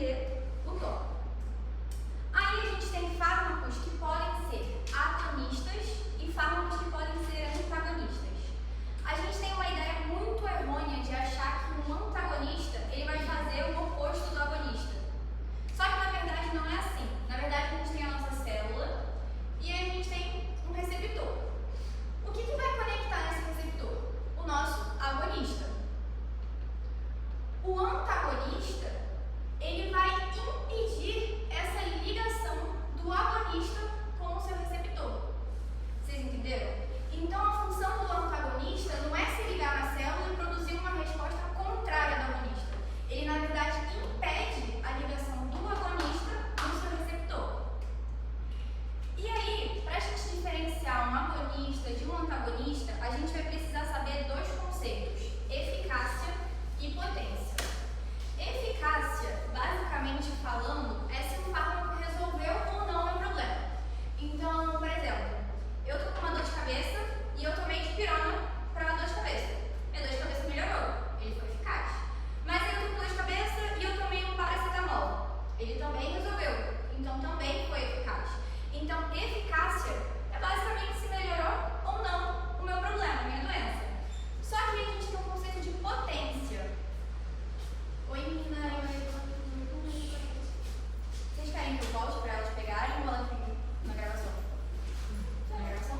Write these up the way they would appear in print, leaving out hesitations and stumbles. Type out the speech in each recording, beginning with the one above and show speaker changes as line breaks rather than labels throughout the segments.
entender o tópico. Aí a gente tem fármacos que podem ser agonistas e fármacos que podem ser antagonistas. A gente tem uma ideia muito errônea de achar que um antagonista ele vai fazer o oposto do agonista. Só que na verdade não é assim. Na verdade a gente tem a nossa célula e a gente tem um receptor. O que vai conectar nesse receptor? O nosso agonista. O antagonista ele vai impedir essa ligação do agonista com o seu receptor. Vocês entenderam? Então a função do antagonista não é se ligar na célula e produzir uma resposta contrária do agonista. Ele na verdade impede a ligação do agonista no seu receptor. E aí, para a gente diferenciar um agonista de um antagonista, a gente vai precisar saber dois conceitos: eficácia e potência. Eficácia, basicamente falando, é se um fármaco resolveu ou não o problema. Então, por exemplo, eu tô com uma dor de cabeça e eu tomei dipirona para dor de cabeça. Minha dor de cabeça melhorou, ele foi eficaz. Mas eu tô com dor de cabeça e eu tomei um paracetamol. Ele também resolveu, então também foi eficaz. Então, eficácia é basicamente se melhorou ou não o meu problema, a minha doença. Só que a gente tem um conceito de potência. Oi, menina. Vocês querem que eu volte para elas pegarem ou elas ficam na gravação? Na gravação?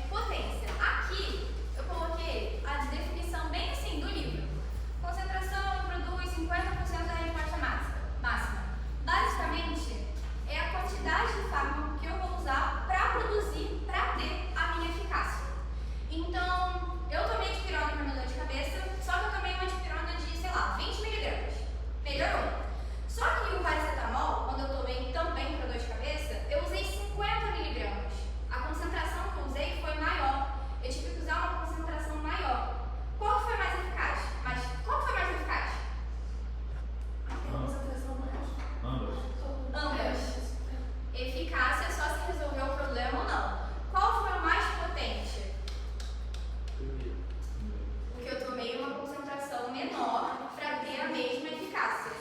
Potência. Aqui eu coloquei a definição bem assim do livro. Concentração produz 50% da resposta máxima. Basicamente, é a quantidade de fármaco que eu vou usar para produzir, para ter a minha eficácia. Então, eu tomei dipirona para minha dor de cabeça, só que eu tomei uma dipirona de, sei lá, 20 mg. Melhorou. Só que o paracetamol, quando eu tomei também para dor de cabeça, eu usei 50 mg. A concentração que eu usei foi maior. Eu tive que usar uma concentração maior. Qual foi mais eficaz? Qual foi mais eficaz? A concentração maior. Ambas. Eficácia só se resolveu o problema ou não. Qual foi o mais potente? Porque eu tomei uma concentração menor para ter a mesma eficácia.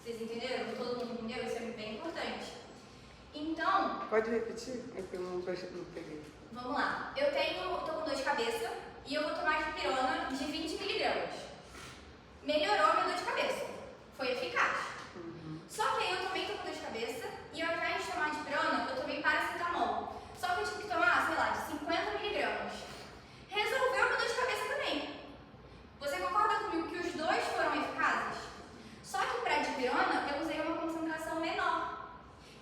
Vocês entenderam? Todo mundo entendeu? Isso é bem importante. Então...
Pode repetir? É que eu não peguei.
Vamos lá. Eu tô com dor de cabeça e eu vou tomar dipirona de 20 mg. Melhorou a minha dor de cabeça. Foi eficaz. Só que aí eu tomei com dor de cabeça e ao invés de tomar dipirona, eu tomei paracetamol. Só que eu tive que tomar, sei lá, de 50 mg. Resolveu a minha dor de cabeça também. Você concorda comigo que os dois foram eficazes? Só que para a dipirona eu usei uma concentração menor.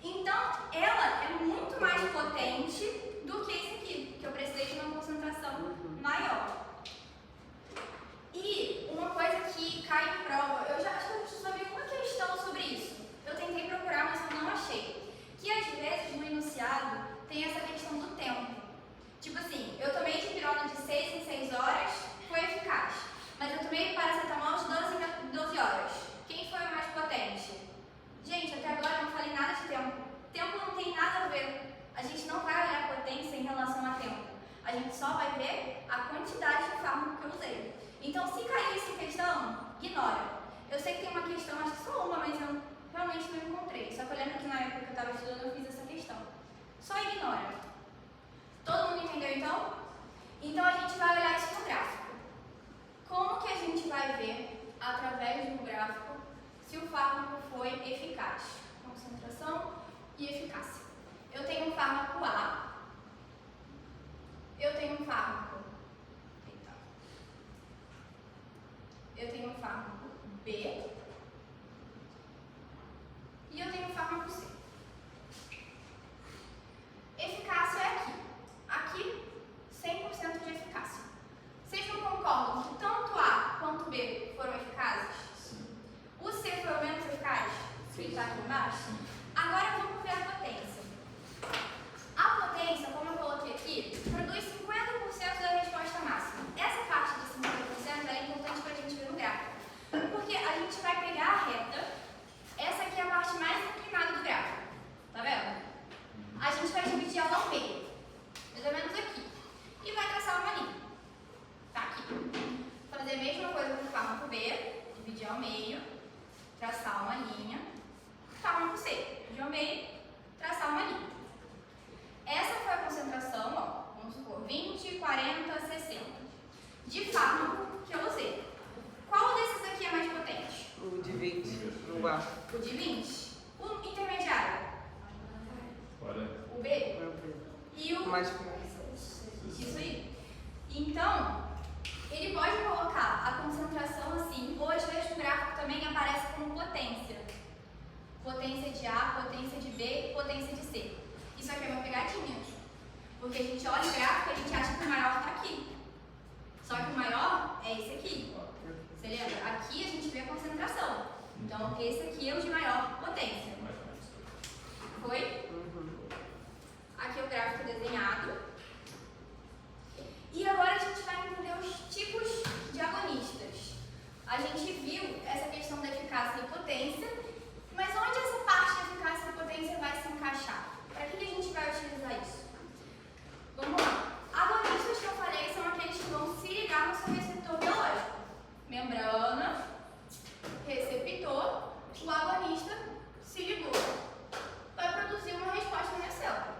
Então, ela é muito mais potente do que esse aqui, que eu precisei de uma concentração maior. E uma coisa que cai em prova, eu já acho que eu só vi uma questão sobre isso. Eu tentei procurar, mas eu não achei. Que às vezes no enunciado tem essa questão do tempo. Tipo assim, eu tomei dipirona de 6 em 6 horas, foi eficaz. Mas eu tomei paracetamol de 12 em 12 horas. Quem foi o mais potente? Gente, até agora eu não falei nada de tempo. Tempo não tem nada a ver. A gente não vai olhar a potência em relação a tempo. A gente só vai ver a quantidade de fármaco que eu usei. Então, se cair essa questão, ignora. Eu sei que tem uma questão, acho que só uma, mas eu realmente não encontrei. Só que eu lembro que na época que eu estava estudando, eu fiz essa questão. Só ignora. Todo mundo entendeu, então? Então, a gente vai olhar isso no gráfico. Como que a gente vai ver, através do gráfico, se o fármaco foi eficaz? Concentração e eficácia. Eu tenho um fármaco A. Eu tenho um fármaco. Eu tenho um fármaco B. E eu tenho um fármaco C. Eficácia é aqui. Aqui, 100% de eficácia. Vocês não concordam que tanto A quanto B foram eficazes? Sim. O C foi o menos eficaz? Sim. Ele está aqui embaixo? Agora vamos ver a potência. A potência, como eu coloquei aqui, produz 50% da resposta máxima. Essa parte de 50% é importante para a gente ver no gráfico. meio, traçar uma linha. Essa foi a concentração, ó, vamos supor, 20, 40, 60. De fármaco que eu usei. Qual desses aqui é mais potente?
O de 20 no A.
O de 20. O intermediário? O B? E o...
Mais
Isso aí. Então, ele pode colocar a concentração assim, ou às vezes o gráfico também aparece como potência. Potência de A, potência de B, potência de C. Isso aqui é uma pegadinha. Porque a gente olha o gráfico e a gente acha que o maior está aqui. Só que o maior é esse aqui. Você lembra? Aqui a gente vê a concentração. Então, esse aqui é o de maior potência. Foi? Aqui é o gráfico desenhado. E agora a gente vai entender os tipos de agonistas. A gente viu essa questão da eficácia e potência, mas onde essa parte da eficácia e potência vai se encaixar? Para que a gente vai utilizar isso? Vamos lá. Agonistas que eu falei são aqueles que vão se ligar no seu receptor biológico. Membrana, receptor, o agonista se ligou. Vai produzir uma resposta na minha célula.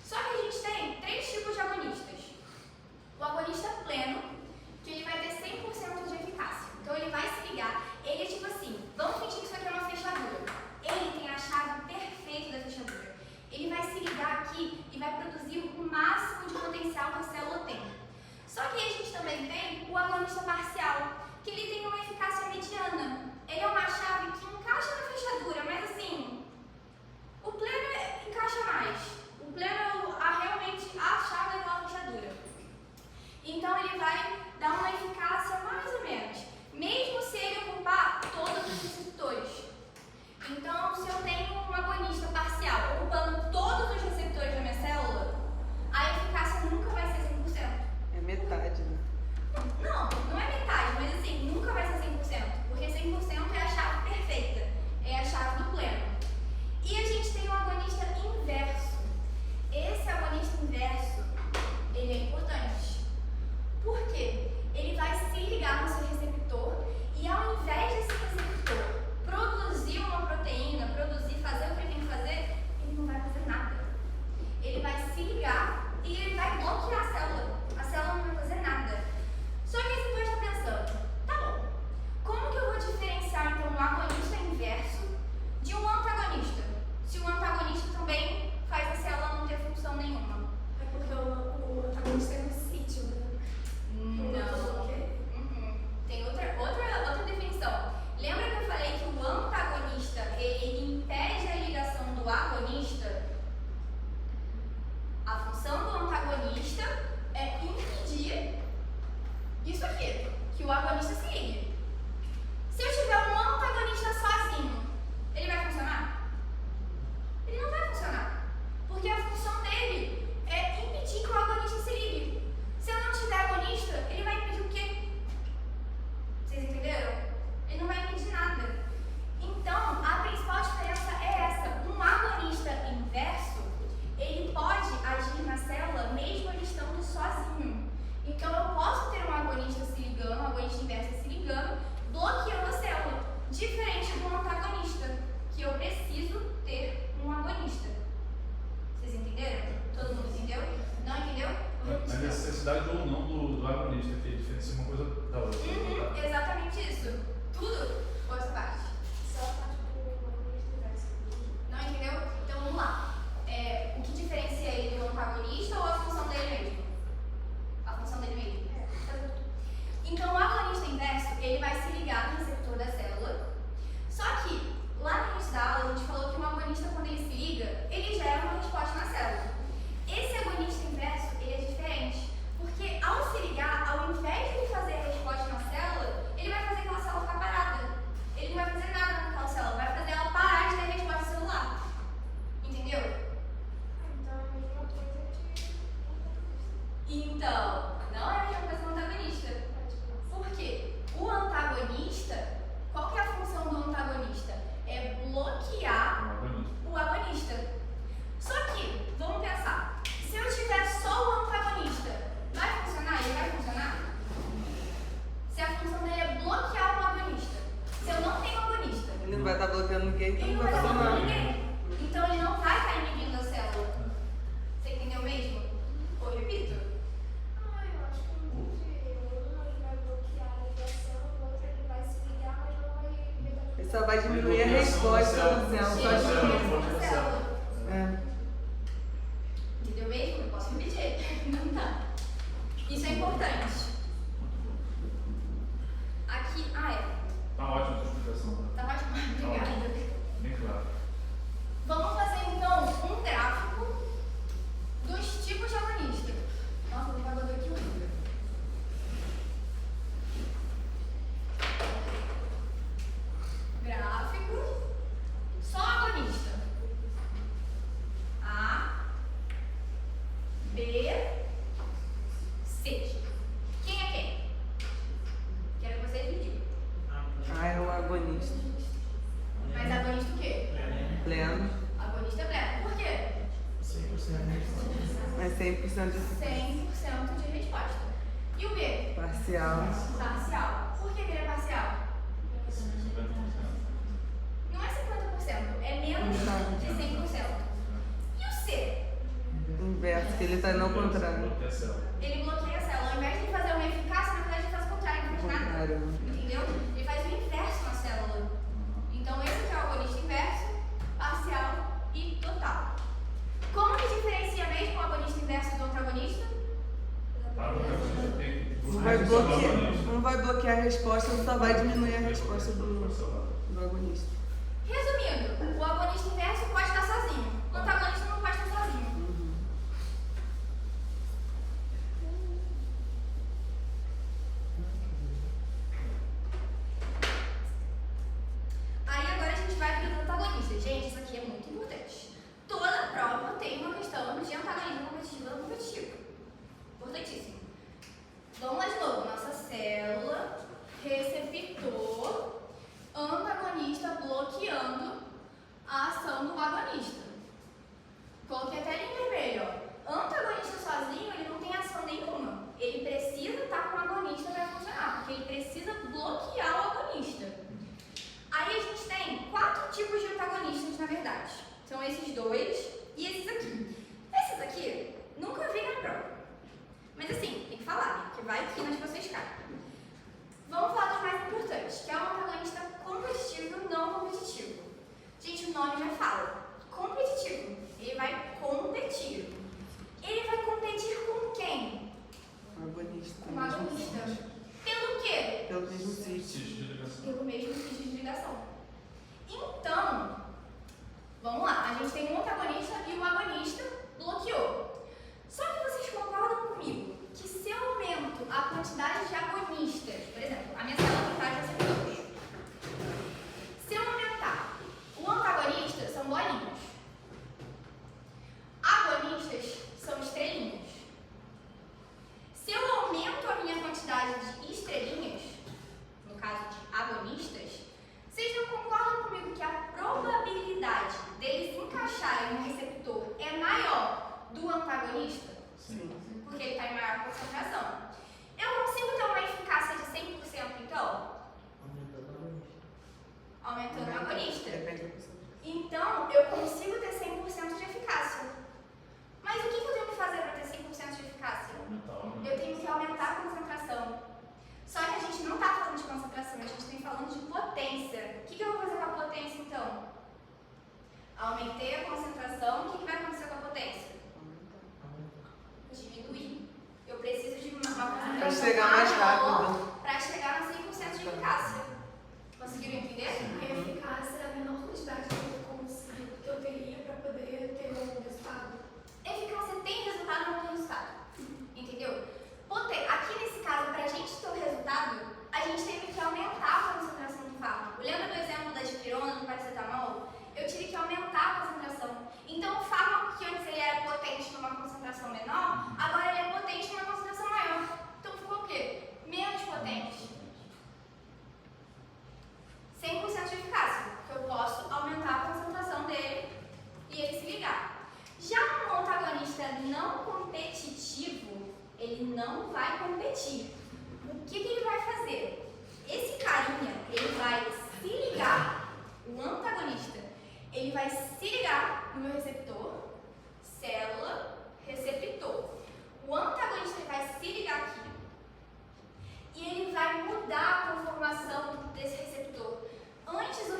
Só que a gente tem 3 tipos de agonistas. O agonista pleno, que ele vai ter 100% de eficácia. Então ele vai se ligar, ele é tipo assim, vamos fingir que isso aqui é uma fechadura. Ele tem a chave perfeita da fechadura. Ele vai se ligar aqui e vai produzir o máximo de potencial que a célula tem. Só que aí a gente também tem o agonista parcial, que ele tem uma eficácia mediana. Ele é uma chave que encaixa na fechadura, mas assim, o pleno encaixa mais. O pleno é realmente a chave daquela fechadura. Então ele vai dar uma eficácia mais ou menos, mesmo se ele ocupar todos os receptores. Então, se eu tenho um agonista parcial ocupando todos os receptores da minha célula, a eficácia nunca vai ser 100%.
É metade, né?
Não é metade, mas assim, nunca vai ser 100%, porque 100% é a chave perfeita, é a chave do pleno. E a gente tem um agonista inverso. Esse agonista inverso, ele é importante. Por quê? Ele vai se ligar no seu receptor e ao invés desse receptor produzir uma proteína, fazer o que ele tem que fazer, ele não vai fazer nada. Ele vai se ligar e ele vai bloquear a célula. A célula não vai fazer nada. Só que aí você pode estar pensando, tá bom, como que eu vou diferenciar então um agonista inverso de um antagonista? Se o antagonista também faz a célula não ter função nenhuma.
É porque o antagonista é um sítio, né?
Não. Tem outra definição. Lembra que eu falei que o antagonista ele impede a ligação do agonista? A função do antagonista é impedir isso aqui, que o agonista se ligue. Se eu tiver um antagonista sozinho, ele vai funcionar? Ele não vai funcionar, porque a função dele é impedir que o agonista se ligue. Se eu não tiver agonista, ele vai impedir o quê? Vocês entenderam? Ele não vai impedir nada. Então, a principal diferença é essa. Um agonista inverso, ele pode agir na célula mesmo ele estando sozinho. Então, eu posso ter um agonista se ligando, um agonista inverso se ligando, bloqueando a célula. Diferente do antagonista, que eu preciso ter um agonista. Vocês entenderam? Todo mundo entendeu? Não entendeu?
A necessidade ou não do agonista, que diferencia uma coisa da outra.
Exatamente isso. Tudo ou essa parte?
Só a parte do agonista inverso.
Não entendeu? Então vamos lá. O que diferencia ele do antagonista ou a função dele mesmo? A função dele mesmo. Então o agonista inverso, ele vai se ligar no receptor da célula. Só que lá no início da aula a gente falou que um agonista, quando ele se liga, ele gera uma resposta na célula. Esse agonista inverso, ele é diferente, porque ao se ligar, ao invés de ele fazer a resposta na célula, ele vai fazer aquela célula ficar parada. Ele não vai fazer nada naquela célula, vai fazer ela parar de ter resposta celular. Entendeu?
Então é a mesma coisa de
Então, não é a mesma coisa que o antagonista. Por quê? O antagonista, qual que é a função do antagonista? É bloquear o agonista. Só que, vamos pensar, se eu tiver só o antagonista, vai funcionar? Ele vai funcionar? Se a função dele é bloquear o agonista. Se eu não tenho agonista,
Ele não vai estar bloqueando ninguém, então
ele
não
não
vai
vai
fazer
bloquear
nada.
ninguém.
Ele só vai diminuir a resposta do céu. Só
Gente,
diminuir.
essa célula.
É.
Entendeu mesmo? Eu posso repetir. Não tá. Isso é importante. Aqui,
Tá ótima a sua explicação.
tá ótimo. Obrigada.
Bem claro.
Vamos fazer então um gráfico dos tipos de agonista. Nossa, o apagador aqui horrível. Gráfico. Só agonista. A, B, C. Quem é quem? Quero que vocês me digam.
Ah, é um agonista.
Mas agonista o quê?
Pleno.
Agonista pleno. Por quê?
100% é 100% de
100% de resposta. E o B?
parcial.
Parcial. Por que ele é parcial? Não é 50%, é menos de 100%. E o C?
Inverso, que ele está no contrário.
Bloqueia a célula.
Ele bloqueia a célula. Ao invés de fazer uma eficácia, na verdade ele faz o contrário, não faz nada.
Contrário.
Entendeu? Ele faz o inverso na célula. Então esse aqui é o agonista inverso, parcial e total. Como que diferencia mesmo o agonista inverso do antagonista?
Não vai bloquear a resposta, só vai diminuir a resposta do agonista.
Resumindo, o agonista inverso pode estar sozinho, o antagonista não pode estar sozinho. Aí agora a gente vai para os antagonistas. Gente, isso aqui é muito importante. Toda prova tem uma questão de antagonismo competitivo ou competitivo. Importantíssimo. Vamos lá de novo. Nossa célula, receptor, antagonista bloqueando a ação do agonista. Coloquei até ali em vermelho, ó. Antagonista sozinho, ele não tem ação nenhuma. Ele precisa estar com o agonista para funcionar, porque ele precisa bloquear o agonista. Aí a gente tem 4 tipos de antagonistas, na verdade. São esses dois e esses aqui. Esses aqui, nunca vi na prova. Mas assim, tem que falar, né? Porque vai que nas vocês caem. Vamos falar dos mais importantes, que é o antagonista competitivo e não competitivo. Gente, o nome já fala. Competitivo. Ele vai competir. Ele vai competir com quem?
Agonista.
Com o agonista. Pelo quê?
Pelo mesmo sítio.
Sítio de ligação.
Pelo mesmo sítio de ligação. Então, vamos lá. A gente tem um antagonista e o agonista bloqueou. Só que vocês concordam comigo que se eu aumento a quantidade de agonistas, por exemplo, a minha célula total vai ser 2. Se eu aumentar o antagonista, são bolinhas. Agonistas são estrelinhas. Se eu aumento a minha quantidade de estrelinhas, no caso de agonistas, vocês não concordam comigo que a probabilidade deles encaixarem no receptor é maior do antagonista?
Sim.
Porque ele está em maior concentração. Eu consigo ter uma eficácia de 100% então? Aumentando o agonista.
Depende da pessoa.
Então, eu consigo ter 100% de eficácia. Mas o que eu tenho que fazer para ter 100% de eficácia? Eu tenho que aumentar a concentração. Só que a gente não está falando de concentração, a gente está falando de potência. O que eu vou fazer com a potência então? Aumentei a concentração, o que vai acontecer com a potência? Diminuir. Eu preciso de uma concentração
Para chegar mais rápido.
para chegar no 100% de eficácia. Conseguiram entender?
A eficácia é a menor quantidade que eu teria para poder ter um resultado.
Eficácia tem resultado, não tem resultado. Entendeu? Aqui nesse caso, para a gente ter o resultado, a gente teve que aumentar a concentração do fármaco. Lembra do exemplo da dipirona, do paracetamol? Eu tive que aumentar a concentração. Então, o fármaco que antes ele era potente numa concentração menor, agora ele é potente numa concentração maior. Então, ficou o quê? Menos potente. 100% de eficácia, porque eu posso aumentar a concentração dele e ele se ligar. Já um antagonista não competitivo, ele não vai competir. O que ele vai fazer? Esse carinha, ele vai se ligar, o antagonista, ele vai se ligar no meu receptor, célula, receptor. O antagonista ele vai se ligar aqui e ele vai mudar a conformação desse receptor. Antes o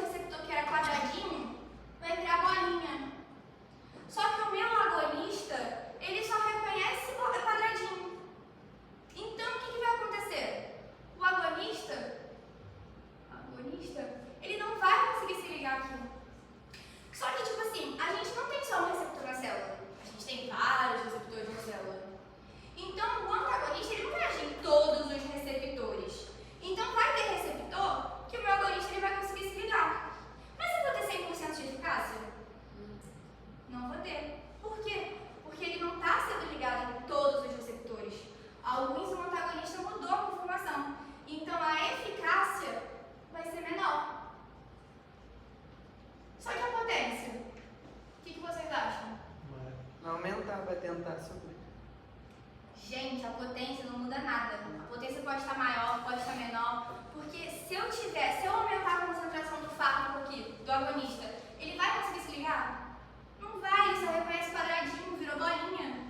agonista, ele vai conseguir se ligar? Não vai, ele só reconhece quadradinho, virou bolinha.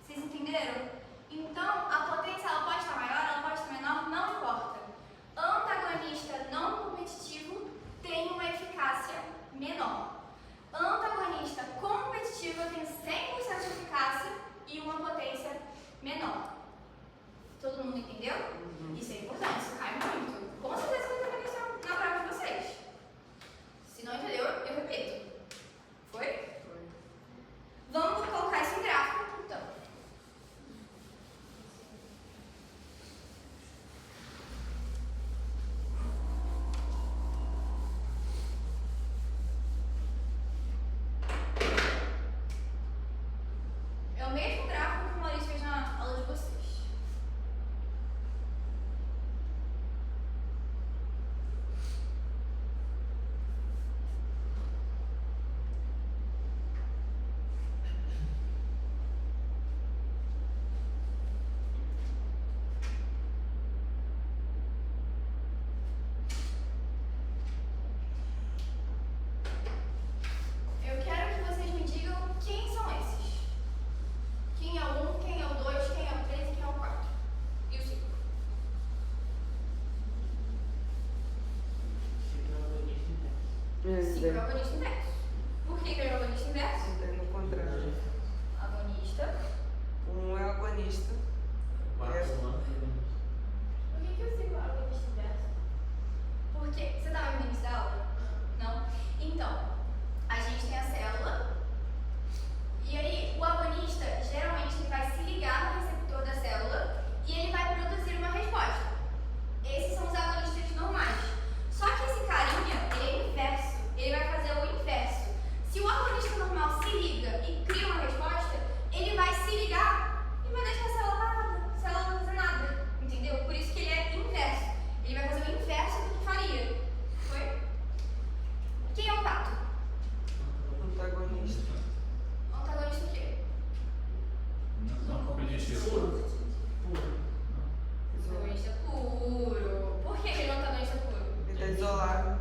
Vocês entenderam? Então, a potência ela pode estar maior, ela pode estar menor, não importa. Antagonista não competitivo tem uma eficácia menor. Antagonista competitivo tem 100% de eficácia e uma potência menor. Todo mundo entendeu? Isso é importante, isso cai muito. Com certeza vai ter uma questão na prova de vocês. Se não entendeu, eu repito. Foi? Vamos colocar isso em gráfico, então. É o mesmo gráfico que o Maurício fez na aula de vocês. Eu quero que vocês me digam quem são esses. Quem é o 1, quem é o 2, quem é o 3 e quem é o 4. E o 5.
É,
5 é o agonista inverso. Por que é o agonista inverso?
no contrário.
Agonista.
Um é agonista.
Por que eu sei qual é o agonista inverso?
Porque você estava no início da aula? Não? Então, a gente tem a célula. E aí, o agonista, geralmente, ele vai se ligar no receptor da célula e ele vai produzir uma resposta. Esses são os agonistas normais. Só que esse carinha, ele é inverso. Ele vai fazer o inverso. Se o agonista normal se liga e cria uma resposta, ele vai se ligar e vai deixar a célula parada. A célula não vai fazer nada. Entendeu? Por isso que ele é inverso. Ele vai fazer o inverso do que faria. Foi? Quem é o 4?
Antagonista.
Antagonista o quê?
Não competitivo.
Antagonista puro. Por que ele é um antagonista puro?
Ele tá isolado.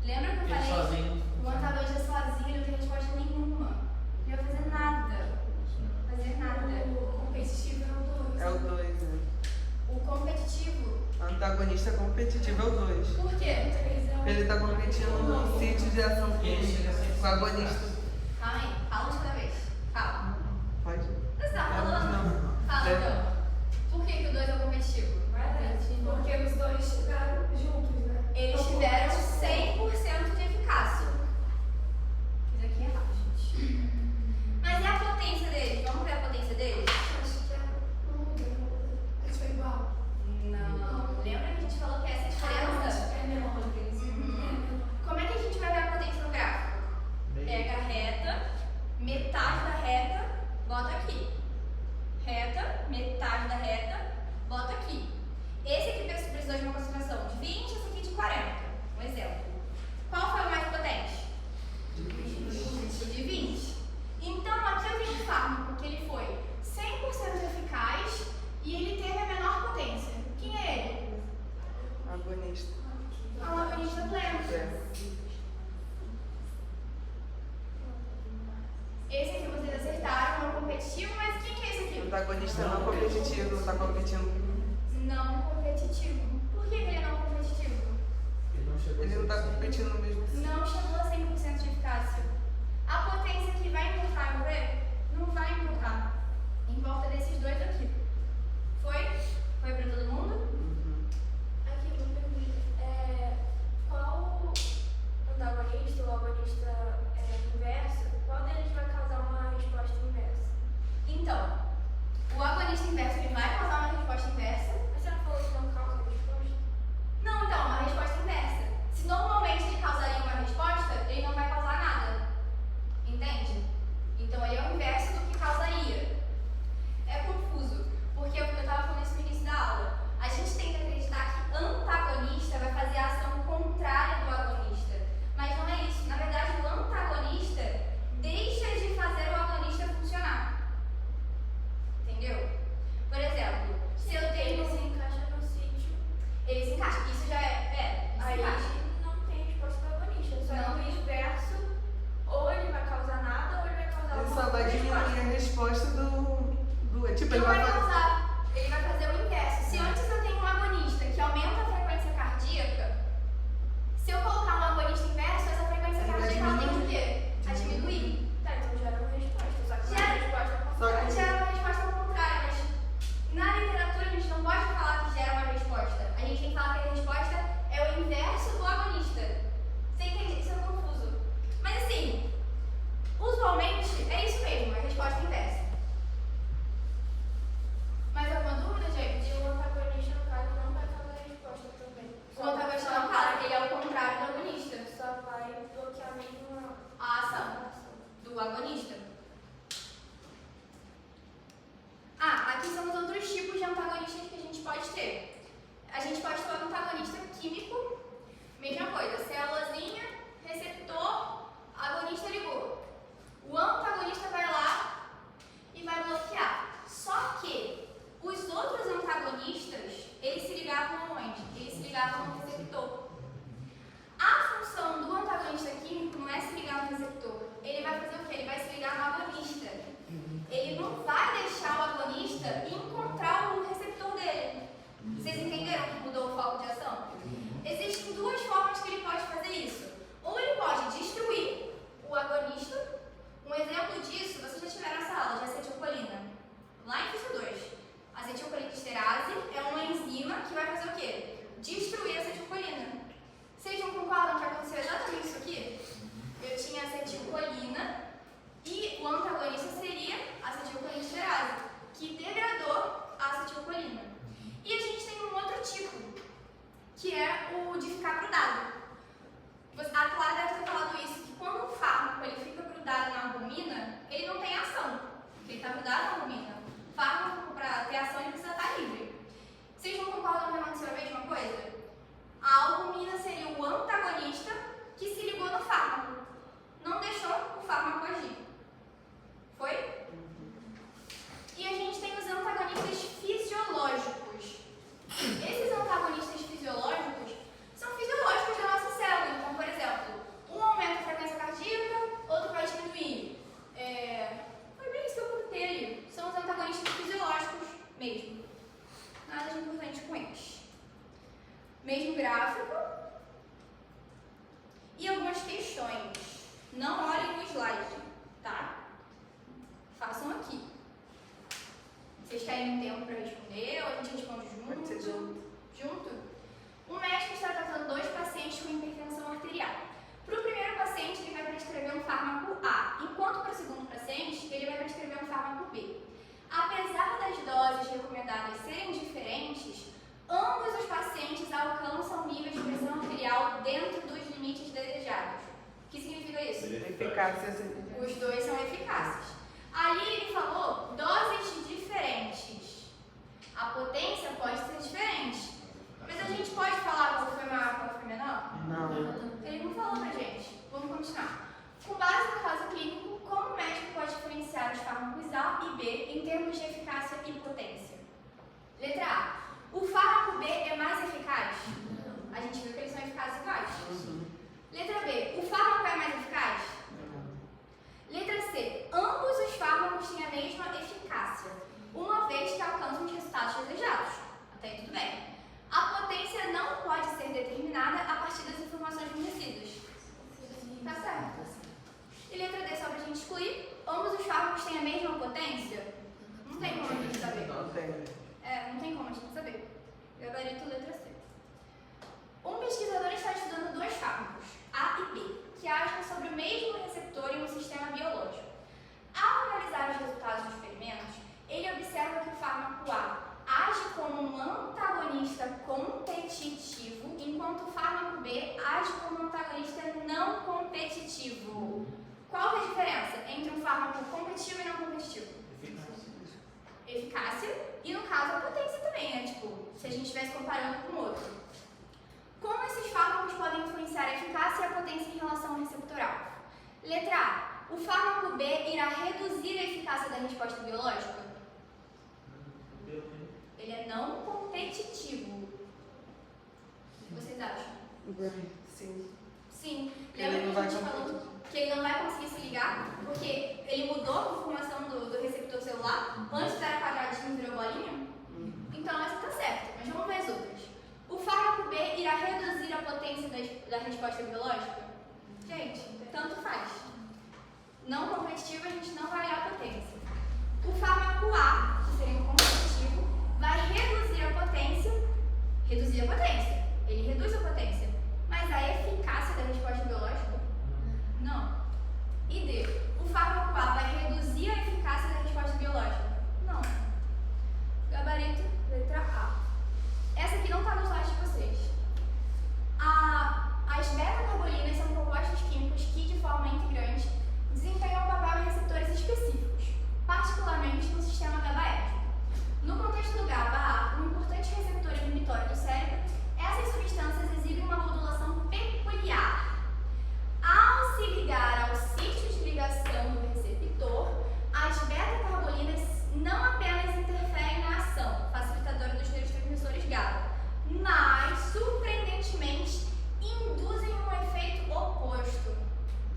Lembra que eu
Ele
falei?
sozinho.
O antagonista sozinho não tem resposta nenhuma. Não vai fazer nada. Fazer nada.
O competitivo é o 2.
É o 2, né?
O competitivo,
Antagonista competitivo é o 2.
por quê?
Ele tá competindo no sítio de ação com o agonista.
Calma aí, fala de cada vez. Fala.
Pode?
Você tá falando?
Não.
Fala então. Por que o 2 é o competitivo?
Porque os dois chegaram juntos, né?
Eles tiveram 100% de eficácia. Fiz aqui errado, gente. Mas e a potência deles? Vamos ver a potência deles?
Acho que não muda. Acho que foi igual.
Não. Lembra que a gente falou que essa é a diferença?
É menor.
Como é que a gente vai ver a potência no gráfico? Pega a reta, metade da reta, bota aqui. Reta, metade da reta, bota aqui. Esse aqui precisou de uma concentração de 20, esse aqui de 40. Um exemplo. Qual foi o mais potente? De 20. Então, aqui eu tenho um fármaco que ele foi 100% eficaz e ele teve a menor potência. Quem é ele?
Agonista.
É um agonista pleno.
É.
Esse aqui vocês acertaram, é um competitivo, mas quem que é esse aqui?
Antagonista não competitivo, não tá competindo.
Não competitivo. Por que ele é não competitivo?
Ele não tá competindo no mesmo sítio.
Não chegou a 100% de eficácia. A potência que vai importar, vamos ver? Não vai importar. Importa desses dois aqui. Foi? Foi pra todo mundo?
Aqui, uma pergunta. Qual antagonista ou agonista inverso, qual deles vai causar uma resposta inversa?
Então, o agonista inverso ele vai causar uma resposta inversa.
Mas você não falou que não causa resposta?
Não, então, uma resposta inversa. Se normalmente ele causaria uma resposta, ele não vai causar nada. Entende? Então ele é o inverso do que causaria. É confuso, porque eu estava falando isso no início da aula. A gente tem que acreditar que antagonista vai fazer a ação contrária do agonista. Mas não é isso. Na verdade, o antagonista deixa de fazer o agonista funcionar. Entendeu? Por exemplo, se eu tenho...
Ele se encaixa no sítio.
Ele se encaixa. Isso já é... se
Aí
encaixa.
Tipo,
Não
ele
vai
vai fazer.
causar, ele vai fazer o inverso. Se antes eu tenho um agonista que aumenta a frequência cardíaca, se eu colocar um agonista inverso, essa frequência
Ele vai
cardíaca ela tem
diminuir.
o quê? A diminuir.
Tá, então gera uma resposta. Só que
Gera.
uma resposta ao
Só
contrário.
que-
Gera uma resposta ao contrário, mas na literatura a gente não pode falar que gera uma resposta. A gente tem que falar que a resposta é o inverso do agonista. Você entende? Isso é confuso. Mas assim, usualmente é isso mesmo, é a resposta inversa. Mais alguma dúvida, gente?
E o antagonista, no caso, não vai fazer a resposta também.
O antagonista não fala, ele é o contrário do agonista.
Só vai bloquear mesmo
A ação do agonista. Aqui são os outros tipos de antagonistas que a gente pode ter. A gente pode ter o antagonista químico, mesma coisa, célulazinha, receptor, agonista ligou. O antagonista vai lá e vai bloquear. Só que os outros antagonistas, eles se ligavam onde? Eles se ligavam no receptor. A função do antagonista químico não é se ligar no receptor. Ele vai fazer o quê? Ele vai se ligar no agonista. Ele não vai deixar o agonista encontrar o receptor dele. Vocês entenderam que mudou o foco de ação? Existem duas formas que ele pode fazer isso. Ou ele pode destruir o agonista. Um exemplo disso, vocês já tiveram essa aula de acetilcolina. Lá em física 2. Acetilcolinesterase é uma enzima que vai fazer o quê? Destruir a acetilcolina. Vocês não concordam que aconteceu exatamente isso aqui? Eu tinha acetilcolina e o antagonista seria a acetilcolinesterase, que degradou a acetilcolina. E a gente tem um outro tipo, que é o de ficar grudado. A Clara deve ter falado isso, que quando um fármaco ele fica grudado na albumina, ele não tem ação, porque ele está grudado na albumina. O fármaco, para ter ação, ele precisa estar livre. Vocês não concordam que aconteceu a mesma coisa? A albumina seria o antagonista que se ligou no fármaco. Não deixou o fármaco agir. Foi? E a gente tem os antagonistas fisiológicos. Esses antagonistas fisiológicos são fisiológicos da nossa célula. Então, por exemplo, um aumenta a frequência cardíaca, outro vai diminuir. Foi bem isso que eu contei ali. São os antagonistas fisiológicos mesmo. Nada de importante com eles. Mesmo gráfico. E algumas questões. Não olhem no slide, tá? Façam aqui. Vocês querem um tempo para responder ou a gente responde junto?
Pode ser junto.
Junto? Um médico está tratando 2 pacientes com hipertensão arterial. Para o primeiro paciente, ele vai prescrever um fármaco A, enquanto para o segundo paciente, ele vai prescrever um fármaco B. Apesar das doses recomendadas serem diferentes, ambos os pacientes alcançam níveis de pressão arterial dentro dos limites desejados. O que significa isso?
Eficácia.
Os dois são eficazes. Ali ele falou doses diferentes. A potência pode ser diferente. Mas a gente pode falar qual foi maior e qual foi menor?
Não.
Ele não falou pra gente. Vamos continuar. Com base no caso clínico, como o médico pode diferenciar os fármacos A e B em termos de eficácia e potência? Letra A. O fármaco B é mais eficaz? A gente viu que eles são eficazes iguais. Letra B. O fármaco é mais eficaz? Letra C. Ambos os fármacos têm a mesma eficácia, uma vez que alcançam os resultados desejados. Até aí tudo bem. A potência não pode ser determinada a partir das informações fornecidas. Tá certo. E letra D, só pra gente excluir, ambos os fármacos têm a mesma potência? Não tem como a gente saber.
Não tem.
Não tem como a gente saber. Gabarito letra C. Um pesquisador está estudando 2 fármacos, A e B, que agem sobre o mesmo receptor em um sistema biológico. Ao analisar os resultados dos experimentos, ele observa que o fármaco A age como um antagonista competitivo, enquanto o fármaco B age como um antagonista não competitivo. Qual é a diferença entre um fármaco competitivo e não competitivo? Eficácia e, no caso, a potência também, né? Tipo, se a gente estivesse comparando com outro. Como esses fármacos podem influenciar a eficácia e a potência em relação ao receptor alvo? Letra A. O fármaco B irá reduzir a eficácia da resposta biológica? Ele é não competitivo. O que vocês acham?
Sim.
Sim.
Ele
Lembra
não
que a
vai
gente falou que ele não vai conseguir se ligar? Porque ele mudou a conformação do receptor celular. Antes era quadradinho, potência da resposta biológica? Gente, tanto faz. Não competitivo, a gente não vai olhar a potência. O fármaco A, que seria um competitivo, vai reduzir a potência. Ele reduz a potência. Mas a eficácia da resposta biológica? Não. E D, o fármaco A vai reduzir a eficácia da resposta biológica? Não. Gabarito, letra A. Essa aqui não está no slide de vocês. As beta-carbolinas são compostos químicos que, de forma integrante, desempenham um papel em receptores específicos, particularmente no sistema GABAérgico. No contexto do GABA, um importante receptor inibitório do cérebro, essas substâncias exibem uma modulação peculiar. Ao se ligar ao sítio de ligação do receptor, as beta-carbolinas não apenas interferem na ação facilitadora dos neurotransmissores GABA, mas, surpreendentemente, induzem um efeito oposto.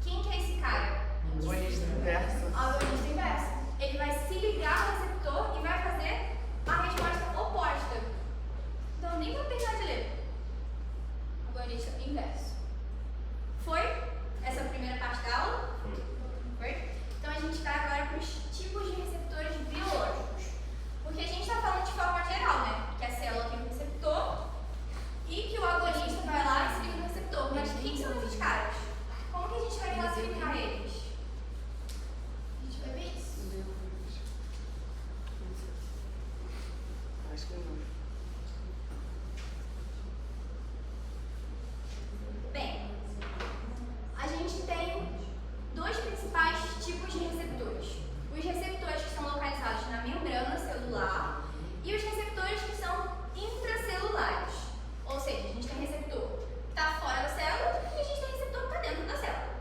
Quem que é esse cara?
Agonista inverso.
Agonista inverso. Ele vai se ligar ao receptor e vai fazer a resposta oposta. Então, nem vou terminar de ler. Agonista inverso. Foi? Essa é a primeira parte da aula? Foi? Então, a gente vai agora para os tipos de receptores biológicos. Porque a gente está falando de forma geral, né? Que a célula tem um receptor e que o agonista vai lá e se liga no receptor. Mas quem são esses caras? Como que a gente vai classificar eles? A gente vai ver isso.
Acho que não.
Bem, a gente tem dois principais tipos de receptores. Os receptores que são localizados na membrana celular e os receptores que são intracelulares. Ou seja, a gente tem receptor que está fora da célula e a gente tem receptor que está dentro da célula.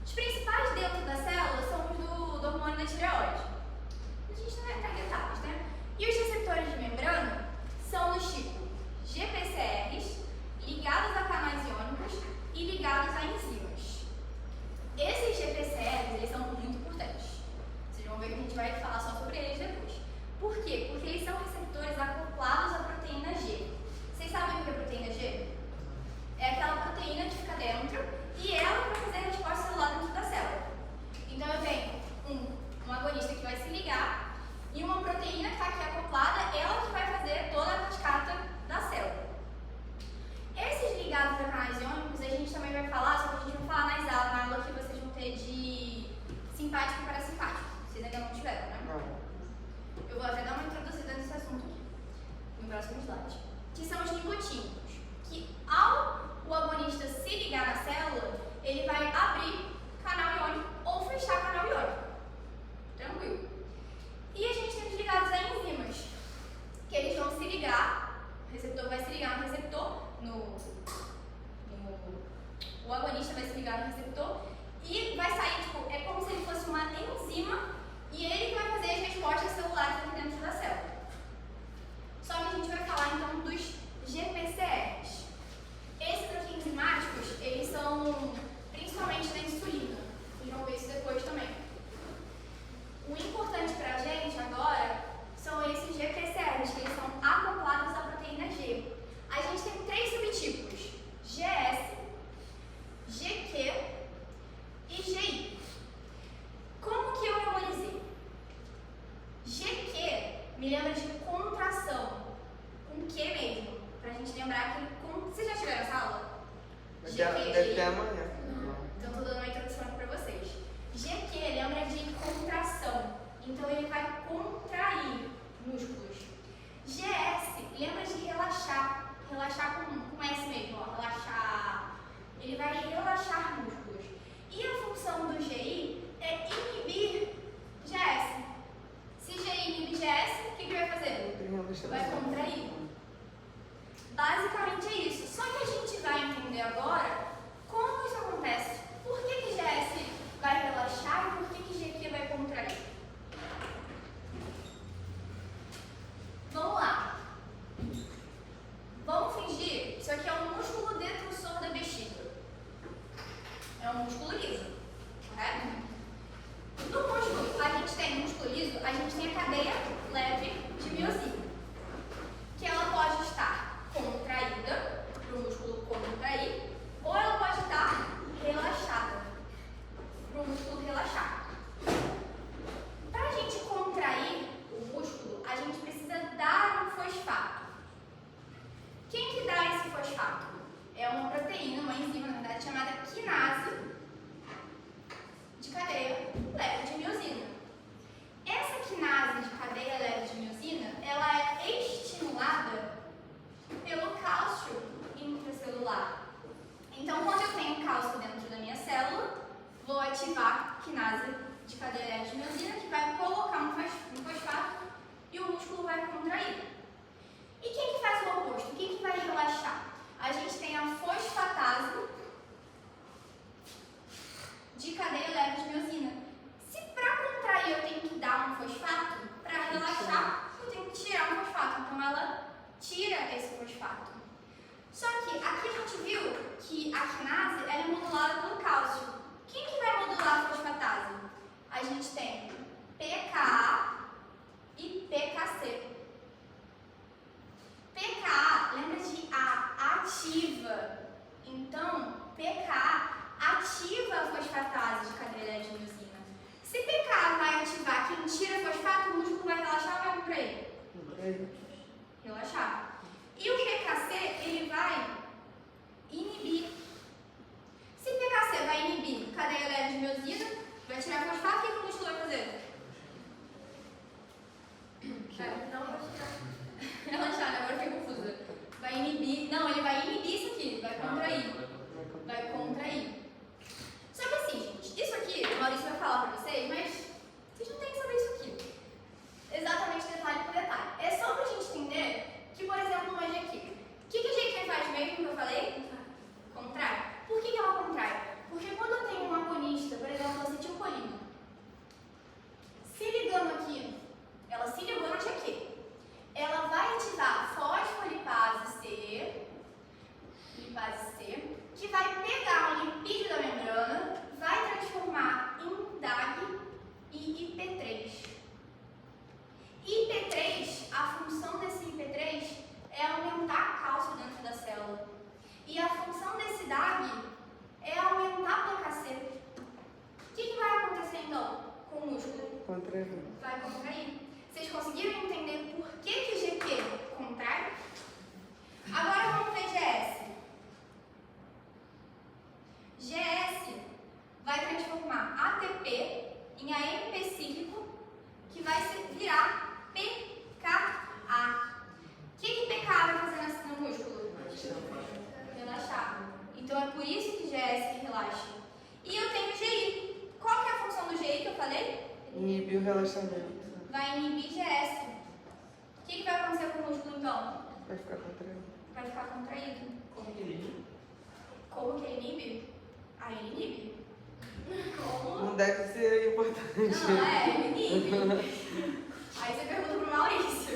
Os principais dentro da célula são os do hormônio da tireoide. A gente não vai entrar em detalhes, né? E os receptores de membrana são do tipo GPCRs, ligados a canais iônicos e ligados a enzimas. Esses GPCRs, eles são muito importantes. Vocês vão ver que a gente vai falar só sobre eles depois. Por quê? Porque eles são receptores acoplados à proteína G. Vocês sabem o que é proteína G? É aquela proteína que fica dentro e ela vai fazer a resposta celular dentro da célula. Então eu tenho um agonista que vai se ligar e uma proteína que está aqui acoplada, ela que vai fazer toda a cascata da célula. Esses ligados a canais iônicos a gente também vai falar, só que a gente vai falar na aula que vocês vão ter de simpático e parasimpático. Vocês ainda não tiveram, né?
Não.
Eu vou até dar uma introduzida nesse assunto aqui, no próximo slide. Que são os nicotínicos, que ao o agonista se ligar na célula, ele vai abrir canal iônico ou fechar canal iônico. Tranquilo. E a gente tem os ligados a enzimas, que eles vão se ligar, o receptor vai se ligar no receptor, o agonista vai se ligar no receptor e vai sair, tipo, é como se ele fosse uma enzima e ele que vai fazer as respostas celulares aqui dentro da célula. Só que a gente vai falar então dos GPCRs. Esses aqui enzimáticos, eles são principalmente da insulina. Vocês vão ver isso depois também. O importante pra gente agora são esses GPCRs, que eles são acoplados à proteína G. A gente tem 3 subtipos: GS, GQ e GI. Como que eu memorizei? GQ me lembra de contração. Com Q mesmo. Pra gente lembrar que... Vocês já tiveram essa aula?
Deve ter amanhã.
Então tô dando uma introdução aqui pra vocês. GQ lembra de contração. Então ele vai contrair músculos. GS lembra de relaxar. Relaxar com S mesmo, ó. Relaxar. Ele vai relaxar músculos. E a função do GI é inibir GS. Se GI inibe GS, o que vai fazer? Vai contrair. Basicamente é isso. Só que a gente vai entender agora como isso acontece. Por que GS vai relaxar e por que GQ vai contrair? Vamos lá. Vamos fingir, isso aqui é um músculo detrusor da bexiga. É um músculo liso, correto? No músculo, a gente tem músculo liso, a gente tem a cadeia leve de miosina, que ela pode estar contraída, para o músculo contrair,
Contrair.
Relaxar. E o PKC, ele vai inibir. Se PKC vai inibir cadeia leve de miosina, vai tirar fosfato, o que o músculo vai fazer?
Não vai ficar.
Relaxar, né? Agora eu fiquei confusa. Vai inibir. Não, ele vai inibir isso aqui, vai contrair. Vai contrair. Só que assim, gente, isso aqui, o Maurício vai falar pra vocês, mas vocês não têm que saber isso aqui. Exatamente detalhe por detalhe. É só pra gente entender que, por exemplo, no aqui, o que a gente faz mesmo que eu falei? Contrai. Por que ela contrai? Porque quando eu tenho um agonista, por exemplo, acetilcolina, se ligando aqui, ela se ligou no aqui, ela vai ativar fosfolipase C, que vai pegar o lipídio da membrana, vai transformar em DAG e IP3. IP3, a função desse IP3 é aumentar cálcio dentro da célula. E a função desse DAG é aumentar a PKC. O que vai acontecer então com o músculo?
Contrair.
Vai contrair. Vocês conseguiram entender por que GQ contrai? Agora vamos ver GS. GS vai transformar ATP em AMP cíclico, que vai virar PKA. O que PKA vai fazer no músculo? Relaxar. Então é por isso que GS relaxa. E eu tenho GI. Qual que é a função do GI que eu falei?
Inibir o relaxamento.
Vai inibir GS. O que vai acontecer com o músculo então?
Vai ficar contraído.
Vai ficar contraído.
Como que ele inibe?
Como que ele inibe? Ah, ele inibe. Como?
Não deve ser importante.
Não, ele inibe. Aí você pergunta pro Maurício.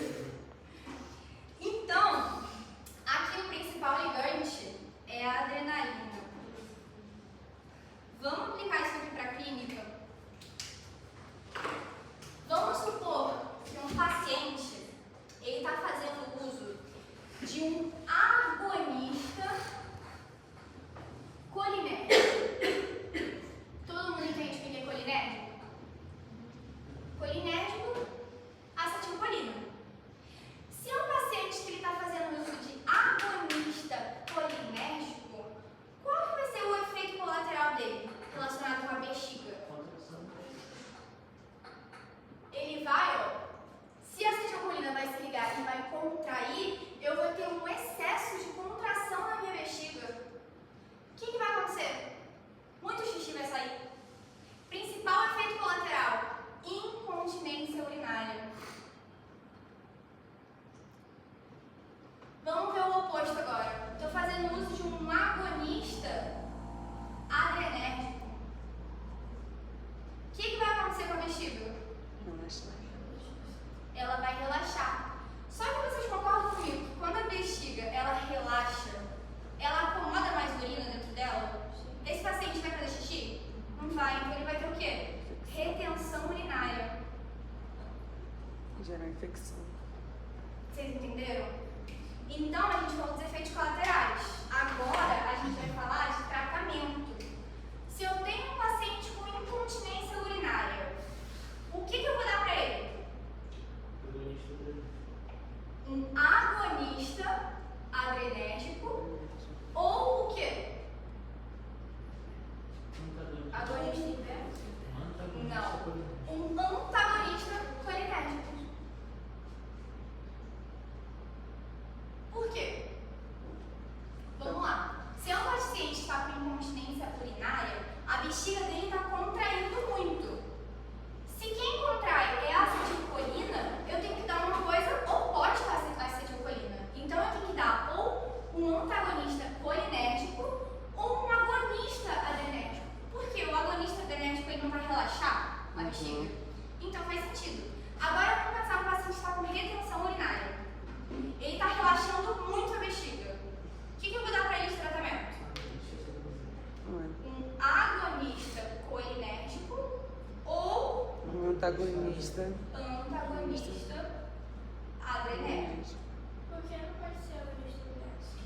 Então, aqui o principal ligante é a adrenalina. Vamos aplicar isso aqui para a clínica? Vamos supor que um paciente ele está fazendo uso de um agonista colinérgico. Todo mundo entende o que é colinérgico? Colinérgico, acetilcolina. Se é um paciente que está fazendo uso de agonista colinérgico, qual que vai ser o efeito colateral dele relacionado com a bexiga? Ele vai, se a acetilcolina vai se ligar e vai contrair, eu vou ter um excesso de contração na minha bexiga. O que vai acontecer? Muito xixi vai sair. Principal efeito colateral: incontinência urinária. Vamos ver o oposto agora. Estou fazendo uso de um agonista adrenérgico. O que vai acontecer com a bexiga?
Relaxar.
Ela vai relaxar. Só que vocês concordam comigo que quando a bexiga ela relaxa, ela acomoda mais urina dentro dela? Esse paciente vai fazer xixi? Não vai, então ele vai ter o quê? Retenção urinária.
Gerar infecção.
Vocês entenderam? Então a gente falou dos efeitos colaterais. Agora a gente vai falar de tratamento. Se eu tenho um paciente com incontinência urinária, o que eu vou dar para ele? Um agonista adrenérgico ou o quê? Agonista inverso? Não. Um antagonista colinérgico. Por quê? Vamos lá. Se é um paciente que está com incontinência urinária, a bexiga dele está contraindo muito. Se quem contrai é a acetilcolina, eu tenho que dar uma coisa oposta à acetilcolina. Então eu tenho que dar ou um antagonista colinérgico ou um agonista adrenérgico. Por quê? O agonista adrenérgico ele não vai relaxar a bexiga. Então faz sentido. Agora vamos pensar no paciente que está com retenção urinária. Ele está relaxando muito a bexiga. O que eu vou dar para ele de tratamento? Um agonista colinérgico ou
Um antagonista.
Adrenérgico.
Por que não pode ser agonista inverso?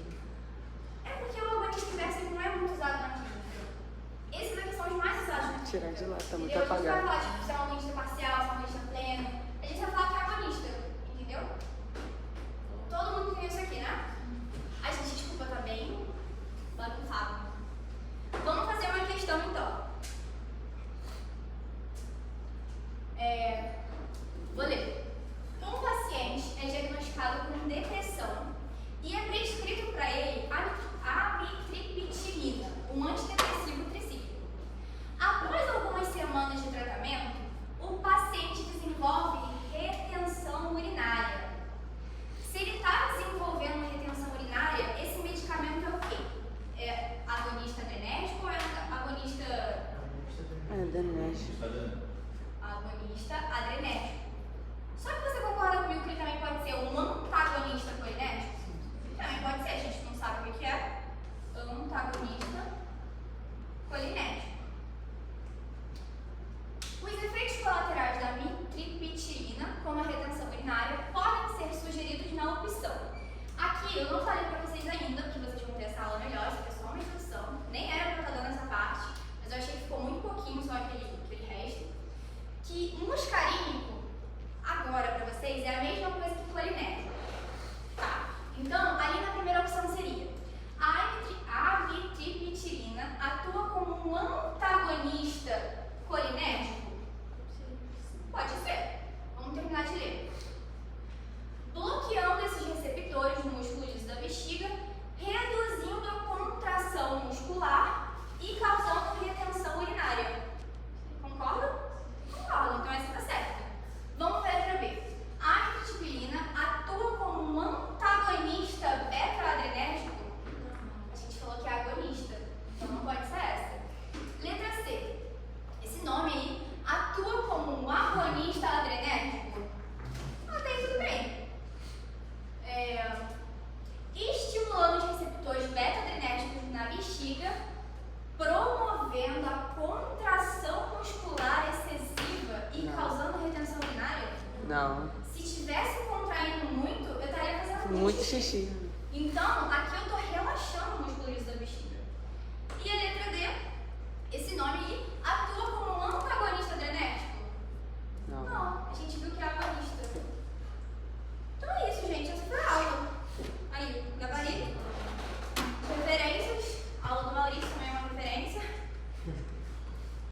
É porque o agonista inverso ele não é muito usado na clínica. Esses aqui são os mais usados na clínica.
Tirar de lá, tá muito
Entendeu? A gente vai
apagado.
falar de se é um agonista parcial, se é um agonista pleno. A gente vai falar que é agonista, entendeu? isso aqui, né? A gente, desculpa, tá bem bagunçado. Vamos fazer uma questão então. Vou ler. Um paciente é diagnosticado com depressão e é prescrito para ele amitriptilina, um antidepressivo tricíclico. Após algumas semanas de tratamento, o paciente desenvolve retenção urinária. Se ele está desenvolvendo retenção urinária, esse medicamento é o quê? É agonista adrenérgico ou é agonista...
Adrenérgico.
Agonista adrenérgico. Só que você concorda comigo que ele também pode ser um antagonista colinérgico? Também pode ser, a gente não sabe o que é antagonista colinérgico. Os efeitos colaterais da amitriptilina, como a retenção urinária, podem ser sugeridos na opção. Aqui eu não falei para vocês ainda, porque vocês vão ter essa aula melhor, isso aqui é só uma introdução. Nem era para estar dando essa parte, mas eu achei que ficou muito pouquinho só aquele resto. Que muscarínico, agora para vocês, é a mesma coisa que colinérgico. Tá? Então, ali na primeira opção seria: a amitriptilina atua como um antagonista colinérgico? Pode ser. Vamos terminar de ler. Bloqueando esses receptores no músculo liso da bexiga, reduzindo a contração muscular e causando retenção urinária. Concorda? Concordo, então essa está certa. Vamos ver a letra B. A amitriptilina atua como um antagonista beta-adrenérgico? A gente falou que é agonista, então não pode ser essa. Letra C. Esse nome aí atua como um agonista adrenérgico? Até aí tudo bem. Estimulando os receptores beta-adrenérgicos na bexiga, promovendo a contração muscular excessiva e causando retenção urinária?
Não.
Se estivesse contraindo muito, eu estaria fazendo
Muito xixi.
Então, aqui